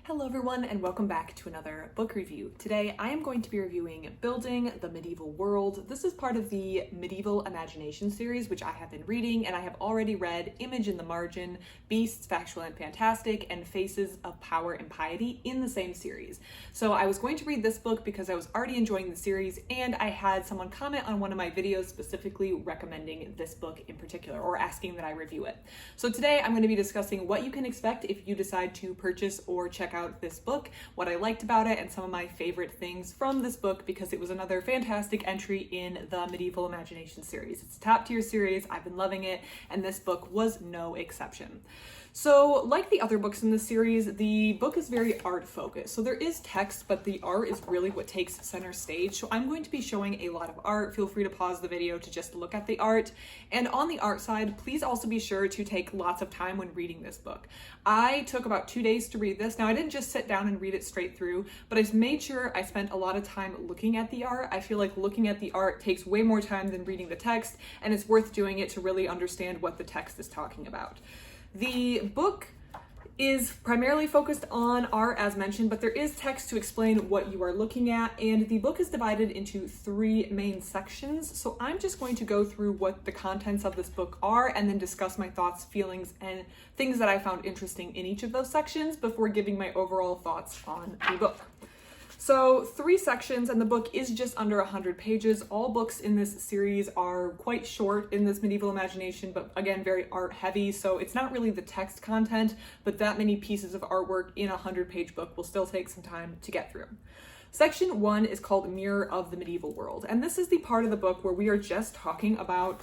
Hello everyone and welcome back to another book review. Today I am going to be reviewing Building the Medieval World. This is part of the Medieval Imagination series, which I have been reading, and I have already read Image in the Margin, Beasts, Factual and Fantastic, and Faces of Power and Piety in the same series. So I was going to read this book because I was already enjoying the series, and I had someone comment on one of my videos specifically recommending this book in particular, or asking that I review it. So today I'm going to be discussing what you can expect if you decide to purchase or check out this book, what I liked about it, and some of my favorite things from this book because it was another fantastic entry in the Medieval Imagination series. It's a top tier series, I've been loving it, and this book was no exception. So, like the other books in this series, the book is very art focused. So there is text, but the art is really what takes center stage. So I'm going to be showing a lot of art. Feel free to pause the video to just look at the art. And on the art side, please also be sure to take lots of time when reading this book. I took about 2 days to read this. Now, I didn't just sit down and read it straight through, but I made sure I spent a lot of time looking at the art. I feel like looking at the art takes way more time than reading the text, and it's worth doing it to really understand what the text is talking about. The book is primarily focused on art, as mentioned, but there is text to explain what you are looking at, and the book is divided into 3 main sections. So I'm just going to go through what the contents of this book are and then discuss my thoughts, feelings, and things that I found interesting in each of those sections before giving my overall thoughts on the book. So 3 sections, and the book is just under 100 pages. All books in this series are quite short in this Medieval Imagination, but again, very art heavy. So it's not really the text content, but that many pieces of artwork in a 100-page book will still take some time to get through. Section 1 is called Mirror of the Medieval World. And this is the part of the book where we are just talking about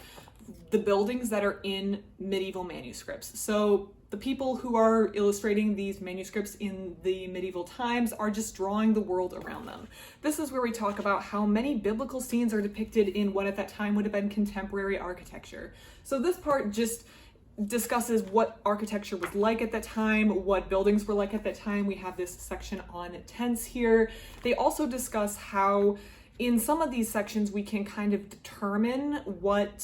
the buildings that are in medieval manuscripts. So the people who are illustrating these manuscripts in the medieval times are just drawing the world around them. This is where we talk about how many biblical scenes are depicted in what at that time would have been contemporary architecture. So this part just discusses what architecture was like at that time, what buildings were like at that time. We have this section on tents here. They also discuss how in some of these sections we can kind of determine what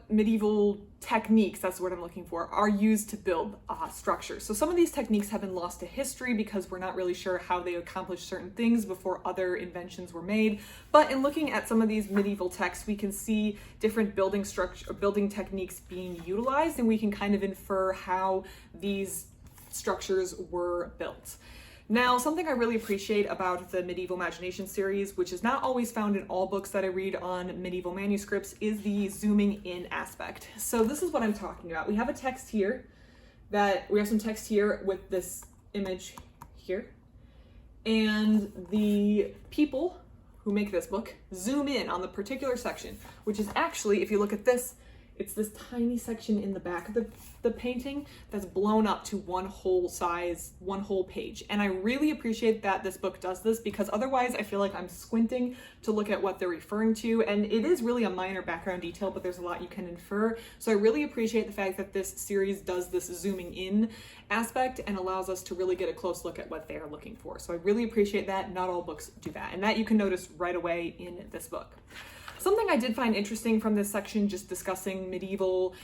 medieval techniques, that's the word I'm looking for, are used to build structures. So some of these techniques have been lost to history because we're not really sure how they accomplished certain things before other inventions were made. But in looking at some of these medieval texts, we can see different building techniques being utilized, and we can kind of infer how these structures were built. Now, something I really appreciate about the Medieval Imagination series, which is not always found in all books that I read on medieval manuscripts, is the zooming in aspect. So this is what I'm talking about. We have a text here we have some text here with this image here, and the people who make this book zoom in on the particular section, which is actually, if you look at this, it's this tiny section in the back of the painting that's blown up to one whole page. And I really appreciate that this book does this, because otherwise I feel like I'm squinting to look at what they're referring to. And it is really a minor background detail, but there's a lot you can infer. So I really appreciate the fact that this series does this zooming in aspect and allows us to really get a close look at what they are looking for. So I really appreciate that. Not all books do that. And that you can notice right away in this book. Something I did find interesting from this section, just discussing medieval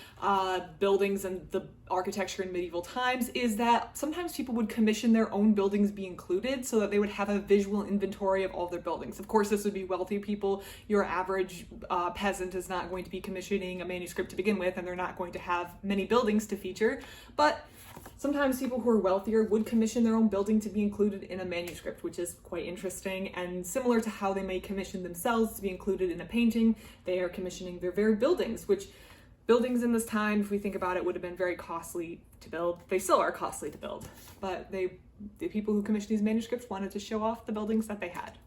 buildings and the architecture in medieval times, is that sometimes people would commission their own buildings be included so that they would have a visual inventory of all their buildings. Of course, this would be wealthy people. Your average peasant is not going to be commissioning a manuscript to begin with, and they're not going to have many buildings to feature. But sometimes people who are wealthier would commission their own building to be included in a manuscript, which is quite interesting, and similar to how they may commission themselves to be included in a painting, they are commissioning their very buildings, which buildings in this time, if we think about it, would have been very costly to build. They still are costly to build, but the people who commissioned these manuscripts wanted to show off the buildings that they had.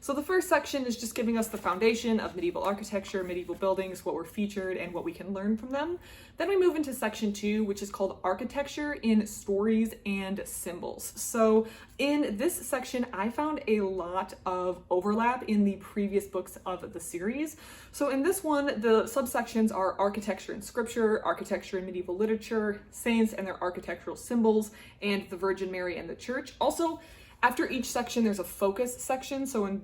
So the first section is just giving us the foundation of medieval architecture, medieval buildings, what were featured, and what we can learn from them. Then we move into section 2, which is called Architecture in Stories and Symbols. So in this section, I found a lot of overlap in the previous books of the series. So in this one, the subsections are Architecture in Scripture, Architecture in Medieval Literature, Saints and their Architectural Symbols, and the Virgin Mary and the Church. Also, after each section, there's a focus section. So in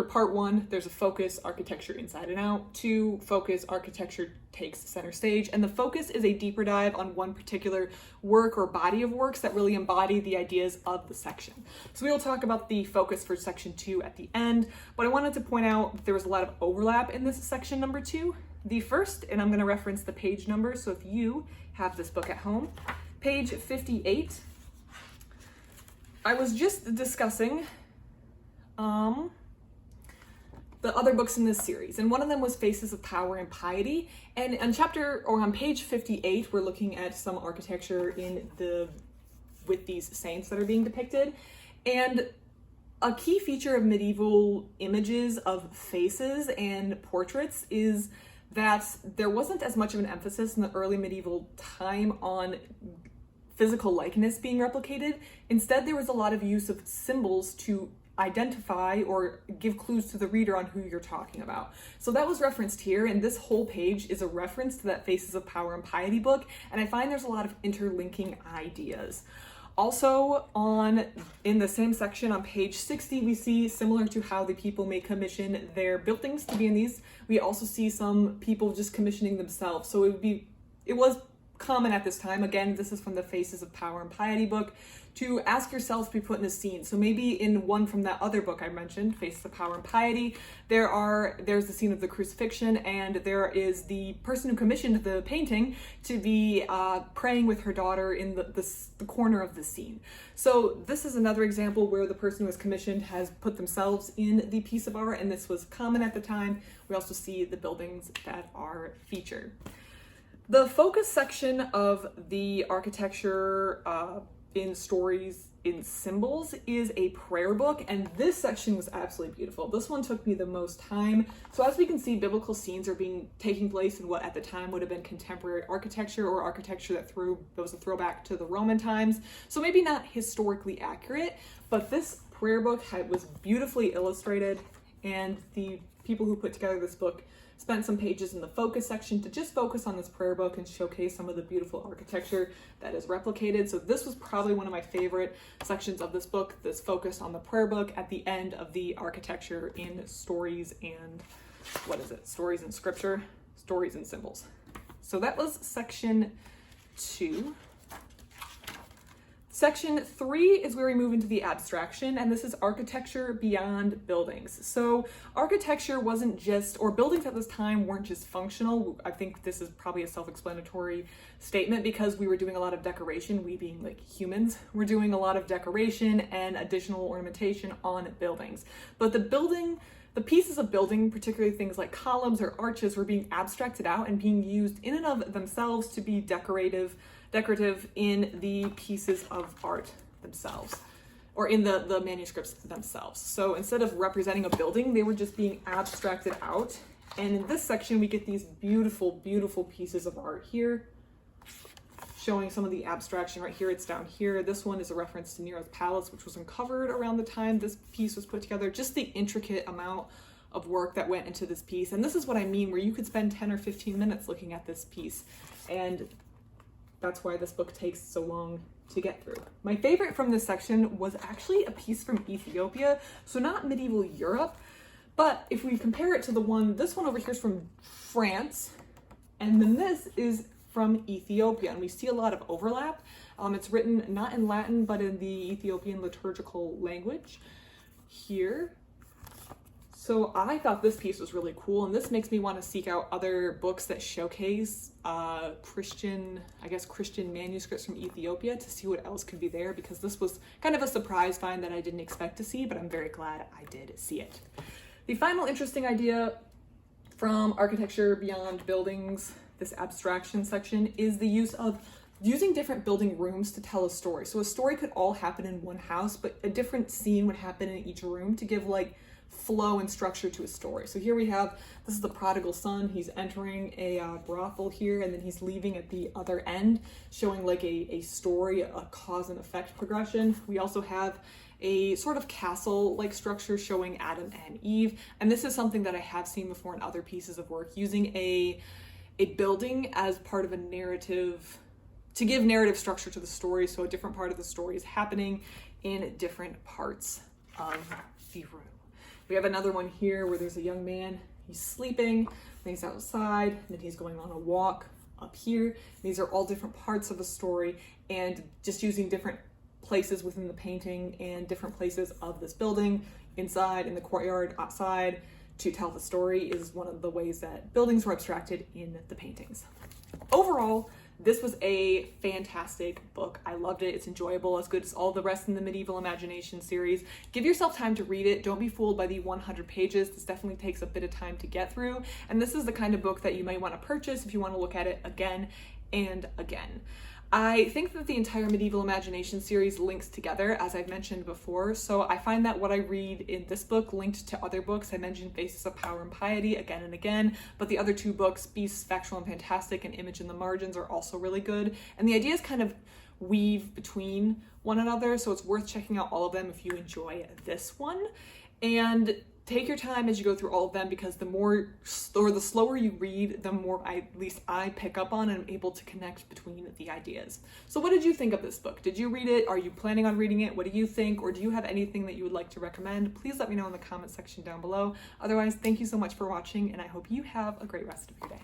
part 1, there's a focus, architecture inside and out. 2, focus, architecture takes center stage. And the focus is a deeper dive on one particular work or body of works that really embody the ideas of the section. So we will talk about the focus for section 2 at the end, but I wanted to point out that there was a lot of overlap in this section number 2. The first, and I'm going to reference the page number, so if you have this book at home, page 58. I was just discussing the other books in this series, and one of them was Faces of Power and Piety, and on page 58 we're looking at some architecture with these saints that are being depicted. And a key feature of medieval images of faces and portraits is that there wasn't as much of an emphasis in the early medieval time on physical likeness being replicated. Instead, there was a lot of use of symbols to identify or give clues to the reader on who you're talking about. So that was referenced here, and this whole page is a reference to that Faces of Power and Piety book, and I find there's a lot of interlinking ideas. Also, in the same section on page 60, we see, similar to how the people may commission their buildings to be in these, we also see some people just commissioning themselves. So it was common at this time, again, this is from the Faces of Power and Piety book, to ask yourselves to be put in a scene. So maybe in one from that other book I mentioned, Faces of Power and Piety, there's the scene of the crucifixion, and there is the person who commissioned the painting to be praying with her daughter in the corner of the scene. So this is another example where the person who was commissioned has put themselves in the piece of art, and this was common at the time. We also see the buildings that are featured. The focus section of the architecture in stories in symbols is a prayer book, and this section was absolutely beautiful. This one took me the most time. So as we can see, biblical scenes are taking place in what at the time would have been contemporary architecture, or architecture that was a throwback to the Roman times. So maybe not historically accurate, but this prayer book was beautifully illustrated, and the people who put together this book spent some pages in the focus section to just focus on this prayer book and showcase some of the beautiful architecture that is replicated. So this was probably one of my favorite sections of this book, this focus on the prayer book at the end of the architecture in stories and, stories and scripture, stories and symbols. So that was section 2. Section 3 is where we move into the abstraction, and this is architecture beyond buildings. So architecture wasn't just, or buildings at this time weren't just functional. I think this is probably a self-explanatory statement because we were doing a lot of decoration, we being like humans, we're doing a lot of decoration and additional ornamentation on buildings. But the pieces of building, particularly things like columns or arches, were being abstracted out and being used in and of themselves to be decorative in the pieces of art themselves, or in the manuscripts themselves. So instead of representing a building, they were just being abstracted out. And in this section, we get these beautiful, beautiful pieces of art here, showing some of the abstraction right here. It's down here. This one is a reference to Nero's palace, which was uncovered around the time this piece was put together. Just the intricate amount of work that went into this piece. And this is what I mean, where you could spend 10 or 15 minutes looking at this piece. And that's why this book takes so long to get through. My favorite from this section was actually a piece from Ethiopia. So not medieval Europe, but if we compare it to this one over here is from France, and then this is from Ethiopia, and we see a lot of overlap. It's written not in Latin, but in the Ethiopian liturgical language here. So I thought this piece was really cool, and this makes me want to seek out other books that showcase Christian manuscripts from Ethiopia to see what else could be there, because this was kind of a surprise find that I didn't expect to see, but I'm very glad I did see it. The final interesting idea from architecture beyond buildings, this abstraction section, is the use of using different building rooms to tell a story. So a story could all happen in one house, but a different scene would happen in each room to give like flow and structure to a story. So here we have, this is the prodigal son. He's entering a brothel here, and then he's leaving at the other end, showing like a story, a cause and effect progression. We also have a sort of castle-like structure showing Adam and Eve. And this is something that I have seen before in other pieces of work, using a building as part of a narrative, to give narrative structure to the story. So a different part of the story is happening in different parts of the room. We have another one here where there's a young man, he's sleeping, then he's outside, and then he's going on a walk up here. These are all different parts of the story, and just using different places within the painting and different places of this building, inside, in the courtyard, outside, to tell the story is one of the ways that buildings were abstracted in the paintings. Overall, this was a fantastic book. I loved it. It's enjoyable, as good as all the rest in the Medieval Imagination series. Give yourself time to read it. Don't be fooled by the 100 pages. This definitely takes a bit of time to get through. And this is the kind of book that you might want to purchase if you want to look at it again and again. I think that the entire Medieval Imagination series links together, as I've mentioned before, so I find that what I read in this book linked to other books. I mentioned Faces of Power and Piety again and again, but the other two books, Beasts, Factual and Fantastic, and Image in the Margins, are also really good, and the ideas kind of weave between one another, so it's worth checking out all of them if you enjoy this one. And take your time as you go through all of them, because the slower you read, the more at least I pick up on and am able to connect between the ideas. So what did you think of this book? Did you read it? Are you planning on reading it? What do you think? Or do you have anything that you would like to recommend? Please let me know in the comment section down below. Otherwise, thank you so much for watching, and I hope you have a great rest of your day.